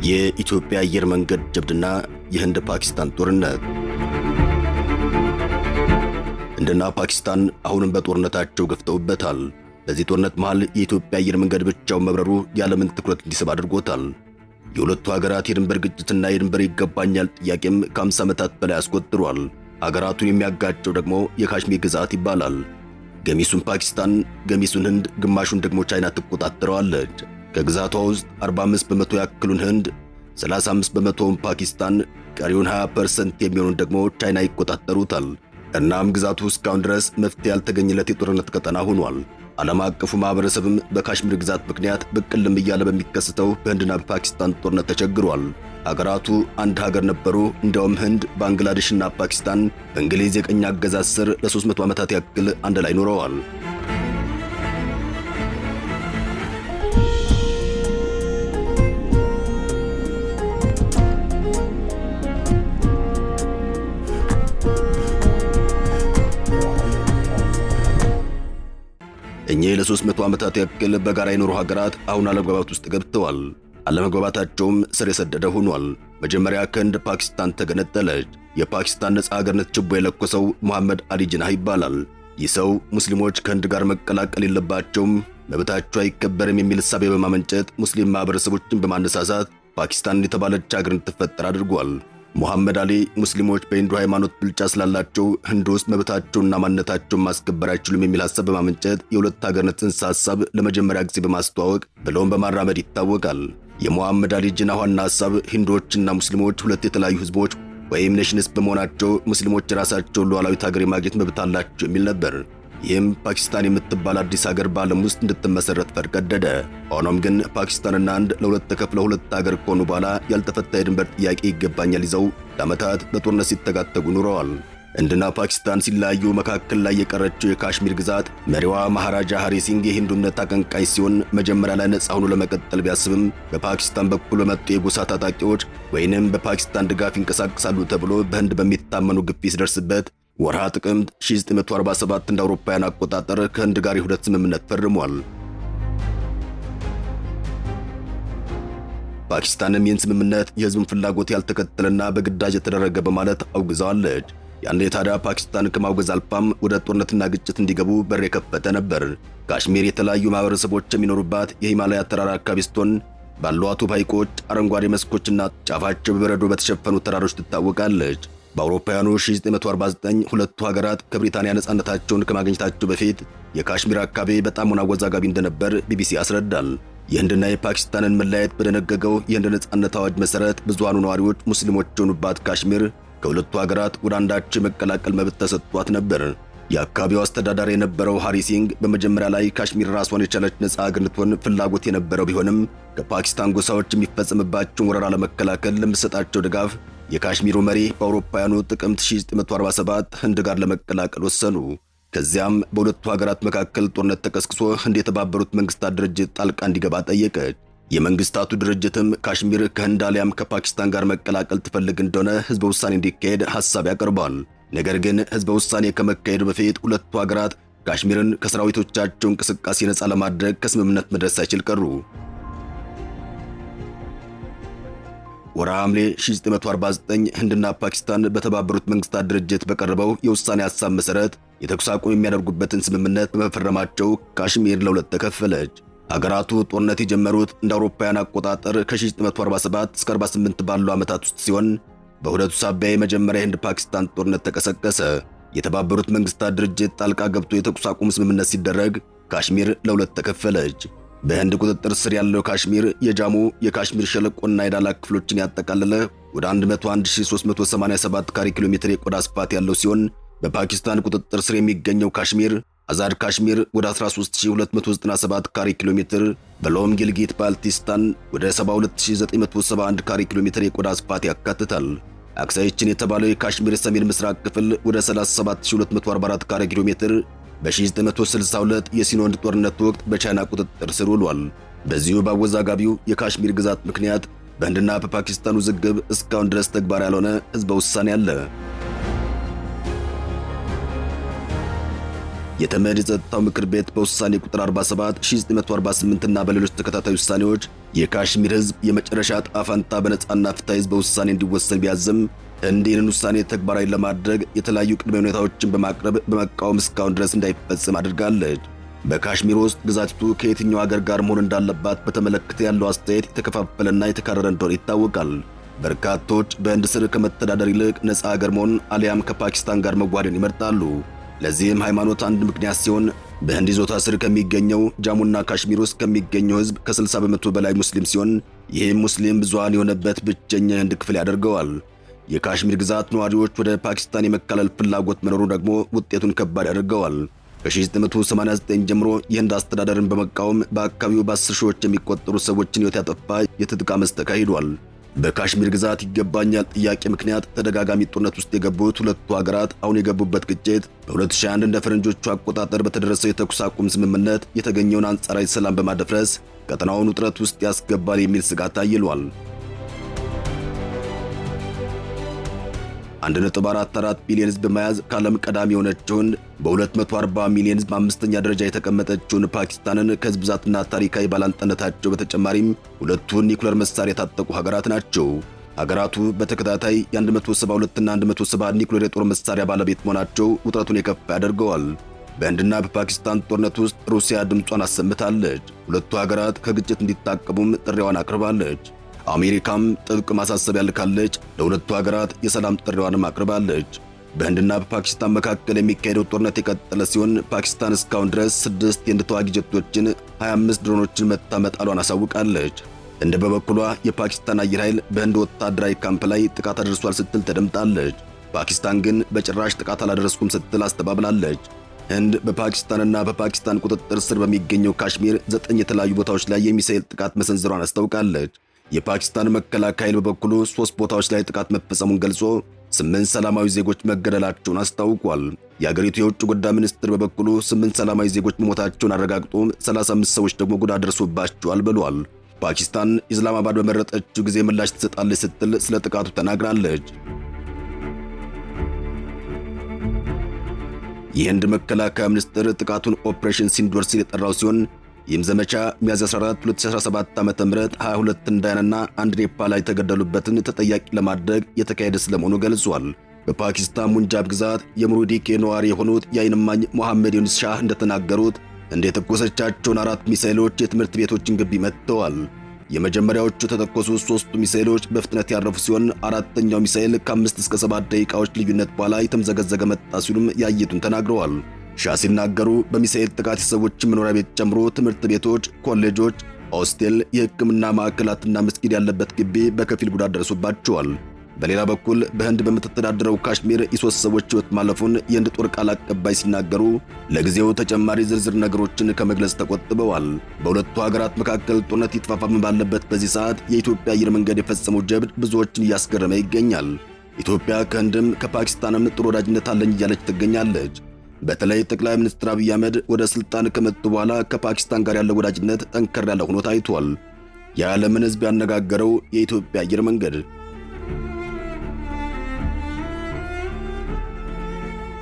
የኢትዮጵያ አየር መንገድ ጀብድና የህንድ ፓኪስታን ጦርነት። ህንድና ፓኪስታን አሁንም በጦርነታቸው ገፍተውበታል። በዚህ ጦርነት መሃል የኢትዮጵያ አየር መንገድ ብቻውን መብረሩ የዓለምን ትኩረት እንዲስብ አድርጎታል። የሁለቱ ሀገራት የድንበር ግጭትና የድንበር ይገባኛል ጥያቄም ከ50 ዓመታት በላይ አስቆጥሯል። ሀገራቱን የሚያጋጨው ደግሞ የካሽሚር ግዛት ይባላል። ገሚሱን ፓኪስታን፣ ገሚሱን ህንድ፣ ግማሹን ደግሞ ቻይና ትቆጣጠረዋለች። ከግዛቷ ውስጥ 45 በመቶ ያክሉን ህንድ፣ 35 በመቶውን ፓኪስታን፣ ቀሪውን 20% የሚሆኑን ደግሞ ቻይና ይቆጣጠሩታል። እናም ግዛቱ እስካሁን ድረስ መፍትሄ ያልተገኘለት የጦርነት ቀጠና ሆኗል። ዓለም አቀፉ ማህበረሰብም በካሽሚር ግዛት ምክንያት ብቅልም እያለ በሚከሰተው በህንድና በፓኪስታን ጦርነት ተቸግሯል። ሀገራቱ አንድ ሀገር ነበሩ። እንዲያውም ህንድ፣ ባንግላዴሽና ፓኪስታን በእንግሊዝ የቀኝ አገዛዝ ስር ለ300 ዓመታት ያክል አንድ ላይ ኖረዋል። እኚህ ለ300 ዓመታት ያክል በጋራ የኖሩ ሀገራት አሁን አለመግባባት ውስጥ ገብተዋል። አለመግባባታቸውም ስር የሰደደ ሆኗል። መጀመሪያ ከህንድ ፓኪስታን ተገነጠለች። የፓኪስታን ነጻ ሀገርነት ችቦ የለኮሰው መሐመድ አሊ ጂናህ ይባላል። ይህ ሰው ሙስሊሞች ከህንድ ጋር መቀላቀል የለባቸውም፣ መብታቸው አይከበርም የሚል እሳቤ በማመንጨት ሙስሊም ማህበረሰቦችን በማነሳሳት ፓኪስታን የተባለች ሀገር እንድትፈጠር አድርጓል። ሙሐመድ አሊ ሙስሊሞች በሂንዱ ሃይማኖት ብልጫ ስላላቸው ህንድ ውስጥ መብታቸውና ማንነታቸውን ማስከበር አይችሉም የሚል ሐሳብ በማመንጨት የሁለት ሀገርነት ጽንሰ ሐሳብ ለመጀመሪያ ጊዜ በማስተዋወቅ ብለውም በማራመድ ይታወቃል። የሙሐመድ አሊ ጂናህ ዋና ሐሳብ ሂንዶችና ሙስሊሞች ሁለት የተለያዩ ህዝቦች ወይም ኔሽንስ በመሆናቸው ሙስሊሞች ራሳቸውን ሉዓላዊት ሀገር የማግኘት መብት አላቸው የሚል ነበር። ይህም ፓኪስታን የምትባል አዲስ ሀገር በዓለም ውስጥ እንድትመሰረት ፈቀደደ። ሆኖም ግን ፓኪስታንና ህንድ ለሁለት ተከፍለው ሁለት ሀገር ከሆኑ በኋላ ያልተፈታ የድንበር ጥያቄ ይገባኛል ይዘው ለዓመታት በጦርነት ሲተጋተጉ ኑረዋል። ህንድና ፓኪስታን ሲለያዩ መካከል ላይ የቀረችው የካሽሚር ግዛት መሪዋ ማሃራጃ ሃሪ ሲንግ የሂንዱ እምነት አቀንቃይ ሲሆን መጀመሪያ ላይ ነጻ ሆኖ ለመቀጠል ቢያስብም በፓኪስታን በኩል በመጡ የጎሳ ታጣቂዎች ወይንም በፓኪስታን ድጋፍ ይንቀሳቀሳሉ ተብሎ በህንድ በሚታመኑ ግፊት ሲደርስበት ወርሃ ጥቅምት 1947 እንደ አውሮፓውያን አቆጣጠር ከህንድ ጋር የውህደት ስምምነት ፈርሟል። ፓኪስታንም ይህን ስምምነት የህዝብን ፍላጎት ያልተከተለና በግዳጅ የተደረገ በማለት አውግዛዋለች። ያኔ ታዲያ ፓኪስታን ከማውገዝ አልፋም ወደ ጦርነትና ግጭት እንዲገቡ በር የከፈተ ነበር። ካሽሚር የተለያዩ ማህበረሰቦች የሚኖሩባት የሂማላያ ተራራ አካባቢ ስትሆን ባሏቱ ሐይቆች፣ አረንጓዴ መስኮችና ጫፋቸው በበረዶ በተሸፈኑ ተራሮች ትታወቃለች። በአውሮፓውያኑ 1949 ሁለቱ ሀገራት ከብሪታንያ ነጻነታቸውን ከማግኘታቸው በፊት የካሽሚር አካባቢ በጣም አወዛጋቢ እንደነበር ቢቢሲ ያስረዳል። የህንድና የፓኪስታንን መለያየት በደነገገው የህንድ ነጻነት አዋጅ መሰረት ብዙሃኑ ነዋሪዎች ሙስሊሞች የሆኑባት ካሽሚር ከሁለቱ ሀገራት ወደ አንዳቸው የመቀላቀል መብት ተሰጥቷት ነበር። የአካባቢው አስተዳዳሪ የነበረው ሃሪ ሲንግ በመጀመሪያ ላይ ካሽሚር ራሷን የቻለች ነጻ ሀገር እንድትሆን ፍላጎት የነበረው ቢሆንም ከፓኪስታን ጎሳዎች የሚፈጸምባቸውን ወረራ ለመከላከል ለምትሰጣቸው ድጋፍ የካሽሚሩ መሪ በአውሮፓውያኑ ጥቅምት 1947 ህንድ ጋር ለመቀላቀል ወሰኑ። ከዚያም በሁለቱ ሀገራት መካከል ጦርነት ተቀስቅሶ ህንድ የተባበሩት መንግስታት ድርጅት ጣልቃ እንዲገባ ጠየቀች። የመንግስታቱ ድርጅትም ካሽሚር ከህንድ አሊያም ከፓኪስታን ጋር መቀላቀል ትፈልግ እንደሆነ ህዝበ ውሳኔ እንዲካሄድ ሐሳብ ያቀርባል። ነገር ግን ህዝበ ውሳኔ ከመካሄዱ በፊት ሁለቱ ሀገራት ካሽሚርን ከሰራዊቶቻቸው እንቅስቃሴ ነጻ ለማድረግ ከስምምነት መድረስ ሳይችል ቀሩ። ወርሃ ሐምሌ 1949 ህንድና ፓኪስታን በተባበሩት መንግስታት ድርጅት በቀረበው የውሳኔ ሐሳብ መሰረት የተኩስ አቁም የሚያደርጉበትን ስምምነት በመፈረማቸው ካሽሚር ለሁለት ተከፈለች። ሀገራቱ ጦርነት የጀመሩት እንደ አውሮፓውያን አቆጣጠር ከ1947 እስከ 48 ባሉ ዓመታት ውስጥ ሲሆን በሁለቱ ሳቢያ የመጀመሪያ የህንድ ፓኪስታን ጦርነት ተቀሰቀሰ። የተባበሩት መንግስታት ድርጅት ጣልቃ ገብቶ የተኩስ አቁም ስምምነት ሲደረግ ካሽሚር ለሁለት ተከፈለች። በህንድ ቁጥጥር ስር ያለው ካሽሚር የጃሙ የካሽሚር ሸለቆና የዳላክ ክፍሎችን ያጠቃለለ ወደ 101387 ካሬ ኪሎ ሜትር የቆዳ ስፋት ያለው ሲሆን በፓኪስታን ቁጥጥር ስር የሚገኘው ካሽሚር አዛድ ካሽሚር ወደ 13297 ካሬ ኪሎ ሜትር፣ በሎም ጊልጊት ባልቲስታን ወደ 72971 ካሬ ኪሎ ሜትር የቆዳ ስፋት ያካትታል። አክሳይችን የተባለው የካሽሚር ሰሜን ምስራቅ ክፍል ወደ 37244 ካሬ ኪሎ ሜትር በ1962 የሲኖንድ ጦርነት ወቅት በቻይና ቁጥጥር ስር ውሏል። በዚሁ በአወዛጋቢው የካሽሚር ግዛት ምክንያት በህንድና በፓኪስታን ውዝግብ እስካሁን ድረስ ተግባር ያልሆነ ህዝበ ውሳኔ አለ። የተመድ የጸጥታው ምክር ቤት በውሳኔ ቁጥር 47 1948 እና በሌሎች ተከታታይ ውሳኔዎች የካሽሚር ሕዝብ የመጨረሻ ዕጣ ፈንታ በነጻና ፍትሐዊ ሕዝበ ውሳኔ እንዲወሰን ቢያዝም ህንድ ይህንን ውሳኔ ተግባራዊ ለማድረግ የተለያዩ ቅድመ ሁኔታዎችን በማቅረብ በመቃወም እስካሁን ድረስ እንዳይፈጸም አድርጋለች። በካሽሚር ውስጥ ግዛቲቱ ከየትኛው ሀገር ጋር መሆን እንዳለባት በተመለከተ ያለው አስተያየት የተከፋፈለና የተካረረ እንደሆነ ይታወቃል። በርካቶች በህንድ ስር ከመተዳደር ይልቅ ነፃ ሀገር መሆን አሊያም ከፓኪስታን ጋር መዋሃድን ይመርጣሉ። ለዚህም ሃይማኖት አንድ ምክንያት ሲሆን በህንድ ይዞታ ስር ከሚገኘው ጃሙና ካሽሚር ውስጥ ከሚገኘው ህዝብ ከ60 በመቶ በላይ ሙስሊም ሲሆን ይህም ሙስሊም ብዙሃን የሆነበት ብቸኛ የህንድ ክፍል ያደርገዋል። የካሽሚር ግዛት ነዋሪዎች ወደ ፓኪስታን የመካለል ፍላጎት መኖሩ ደግሞ ውጤቱን ከባድ ያደርገዋል። ከ1989 ጀምሮ የህንድ አስተዳደርን በመቃወም በአካባቢው በ10 ሺዎች የሚቆጠሩ ሰዎችን ሕይወት ያጠፋ የትጥቅ አመፅ ተካሂዷል። በካሽሚር ግዛት ይገባኛል ጥያቄ ምክንያት ተደጋጋሚ ጦርነት ውስጥ የገቡት ሁለቱ ሀገራት አሁን የገቡበት ግጭት በ2001 እንደ ፈረንጆቹ አቆጣጠር በተደረሰው የተኩስ አቁም ስምምነት የተገኘውን አንጻራዊ ሰላም በማደፍረስ ቀጠናውን ውጥረት ውስጥ ያስገባል የሚል ስጋት አይሏል። 1.44 ቢሊዮን ህዝብ በመያዝ ከዓለም ቀዳሚ የሆነችውን በ240 ሚሊዮን ህዝብ አምስተኛ ደረጃ የተቀመጠችውን ፓኪስታንን ከህዝብ ብዛትና ታሪካዊ ባላንጣነታቸው በተጨማሪም ሁለቱን ኒውክሌር መሳሪያ የታጠቁ ሀገራት ናቸው። ሀገራቱ በተከታታይ የ172 እና 170 ኒውክሌር የጦር መሳሪያ ባለቤት መሆናቸው ውጥረቱን የከፋ ያደርገዋል። በህንድና በፓኪስታን ጦርነት ውስጥ ሩሲያ ድምጿን አሰምታለች። ሁለቱ ሀገራት ከግጭት እንዲታቀቡም ጥሪዋን አቅርባለች። አሜሪካም ጥብቅ ማሳሰቢያ ልካለች። ለሁለቱ ሀገራት የሰላም ጥሪዋንም አቅርባለች። በህንድና በፓኪስታን መካከል የሚካሄደው ጦርነት የቀጠለ ሲሆን ፓኪስታን እስካሁን ድረስ 6 የህንድ ተዋጊ ጀቶችን፣ 25 ድሮኖችን መታ መጣሏን አሳውቃለች። ህንድ በበኩሏ የፓኪስታን አየር ኃይል በህንድ ወታደራዊ ካምፕ ላይ ጥቃት አድርሷል ስትል ተደምጣለች። ፓኪስታን ግን በጭራሽ ጥቃት አላደረስኩም ስትል አስተባብላለች። ህንድ በፓኪስታንና በፓኪስታን ቁጥጥር ስር በሚገኘው ካሽሚር 9 የተለያዩ ቦታዎች ላይ የሚሳኤል ጥቃት መሰንዘሯን አስታውቃለች። የፓኪስታን መከላከያ ኃይል በበኩሉ 3 ቦታዎች ላይ ጥቃት መፈጸሙን ገልጾ 8 ሰላማዊ ዜጎች መገደላቸውን አስታውቋል። የአገሪቱ የውጭ ጉዳይ ሚኒስትር በበኩሉ 8 ሰላማዊ ዜጎች መሞታቸውን አረጋግጦ 35 ሰዎች ደግሞ ጉዳት ደርሶባቸዋል ብሏል። ፓኪስታን ኢስላማባድ በመረጠችው ጊዜ ምላሽ ትሰጣለች ስትል ስለ ጥቃቱ ተናግራለች። የህንድ መከላከያ ሚኒስትር ጥቃቱን ኦፕሬሽን ሲንዶር ሲል የጠራው ሲሆን ይህም ዘመቻ ሚያዝያ 14 2017 ዓ.ም 22 ህንዳውያንና 1 ኔፓላዊ የተገደሉበትን ተጠያቂ ለማድረግ የተካሄደ ስለመሆኑ ገልጿል። በፓኪስታን ሙንጃብ ግዛት የሙሩዲኬ ነዋሪ የሆኑት የዓይን እማኝ ሞሐመድ ዩኑስ ሻህ እንደተናገሩት እንደ የተኮሰቻቸውን 4 ሚሳኤሎች የትምህርት ቤቶችን ግቢ መትተዋል። የመጀመሪያዎቹ የተተኮሱት 3ቱ ሚሳኤሎች በፍጥነት ያረፉ ሲሆን አራተኛው ሚሳኤል ከ5 እስከ 7 ደቂቃዎች ልዩነት በኋላ የተምዘገዘገ መጣ ሲሉም ያየቱን ተናግረዋል። ሻህ ሲናገሩ በሚሳኤል ጥቃት የሰዎች መኖሪያ ቤት ጨምሮ ትምህርት ቤቶች፣ ኮሌጆች፣ ሆስቴል፣ የሕክምና ማዕከላትና መስጊድ ያለበት ግቢ በከፊል ጉዳት ደርሶባቸዋል። በሌላ በኩል በህንድ በምትተዳደረው ካሽሚር የ3 ሰዎች ሕይወት ማለፉን የህንድ ጦር ቃል አቀባይ ሲናገሩ ለጊዜው ተጨማሪ ዝርዝር ነገሮችን ከመግለጽ ተቆጥበዋል። በሁለቱ ሀገራት መካከል ጦርነት ይተፋፋም ባለበት በዚህ ሰዓት የኢትዮጵያ አየር መንገድ የፈጸመው ጀብድ ብዙዎችን እያስገረመ ይገኛል። ኢትዮጵያ ከህንድም ከፓኪስታንም ጥሩ ወዳጅነት አለኝ እያለች ትገኛለች። በተለይ ጠቅላይ ሚኒስትር አብይ አህመድ ወደ ስልጣን ከመጡ በኋላ ከፓኪስታን ጋር ያለው ወዳጅነት ጠንከር ያለ ሆኖ ታይቷል። የዓለምን ሕዝብ ያነጋገረው የኢትዮጵያ አየር መንገድ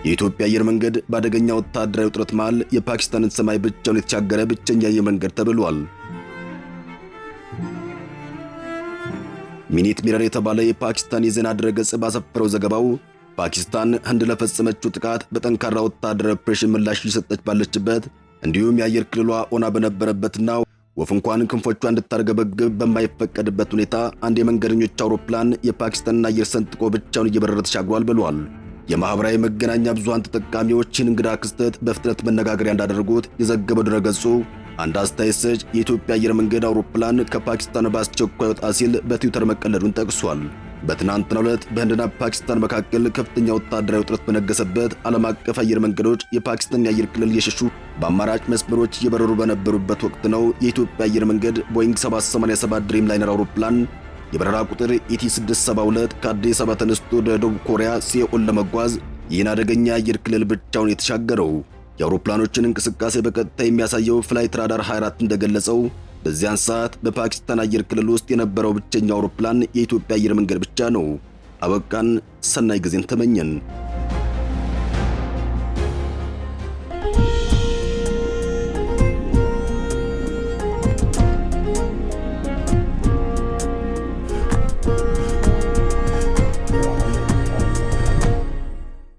የኢትዮጵያ አየር መንገድ በአደገኛ ወታደራዊ ውጥረት መሃል የፓኪስታንን ሰማይ ብቻውን የተሻገረ ብቸኛ አየር መንገድ ተብሏል። ሚኒት ሚረር የተባለ የፓኪስታን የዜና ድረገጽ ባሰፈረው ዘገባው ፓኪስታን ህንድ ለፈጸመችው ጥቃት በጠንካራ ወታደራዊ ኦፕሬሽን ምላሽ እየሰጠች ባለችበት እንዲሁም የአየር ክልሏ ኦና በነበረበትና ወፍ እንኳን ክንፎቿ እንድታርገበግብ በማይፈቀድበት ሁኔታ አንድ የመንገደኞች አውሮፕላን የፓኪስታንን አየር ሰንጥቆ ብቻውን እየበረረ ተሻግሯል ብሏል። የማህበራዊ መገናኛ ብዙሃን ተጠቃሚዎችን እንግዳ ክስተት በፍጥነት መነጋገሪያ እንዳደረጉት የዘገበው ድረገጹ አንድ አስተያየት ሰጭ የኢትዮጵያ አየር መንገድ አውሮፕላን ከፓኪስታን በአስቸኳይ ወጣ ሲል በትዊተር መቀለዱን ጠቅሷል። በትናንትናው ዕለት በህንድና ፓኪስታን መካከል ከፍተኛ ወታደራዊ ውጥረት በነገሰበት ዓለም አቀፍ አየር መንገዶች የፓኪስታን የአየር ክልል እየሸሹ በአማራጭ መስመሮች እየበረሩ በነበሩበት ወቅት ነው የኢትዮጵያ አየር መንገድ ቦይንግ 787 ድሪም ላይነር አውሮፕላን የበረራ ቁጥር ኢቲ672 ከአዲስ አበባ ተነስቶ ወደ ደቡብ ኮሪያ ሲኦል ለመጓዝ ይህን አደገኛ የአየር ክልል ብቻውን የተሻገረው። የአውሮፕላኖችን እንቅስቃሴ በቀጥታ የሚያሳየው ፍላይት ራዳር 24 እንደገለጸው በዚያን ሰዓት በፓኪስታን አየር ክልል ውስጥ የነበረው ብቸኛው አውሮፕላን የኢትዮጵያ አየር መንገድ ብቻ ነው። አበቃን። ሰናይ ጊዜን ተመኘን።